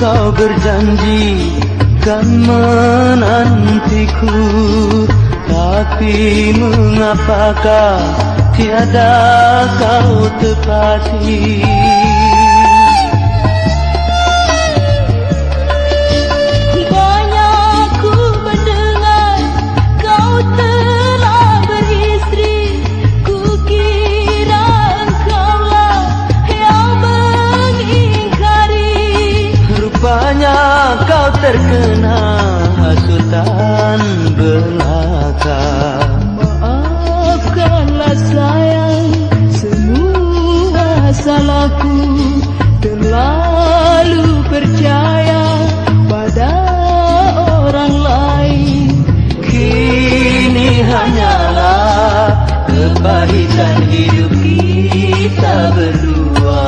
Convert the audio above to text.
kau berjanji kan menantiku, tapi mengapakah tiada kau tepati? Banyak ku mendengar kau telah beristri, kukira engkaulah yang mengingkari. Rupanya kau terkena hasutan belaka. Maafkanlah sayang, semua salahku, terlalu percaya pada orang lain. Kini hanyalah kepahitan hidup kita berdua.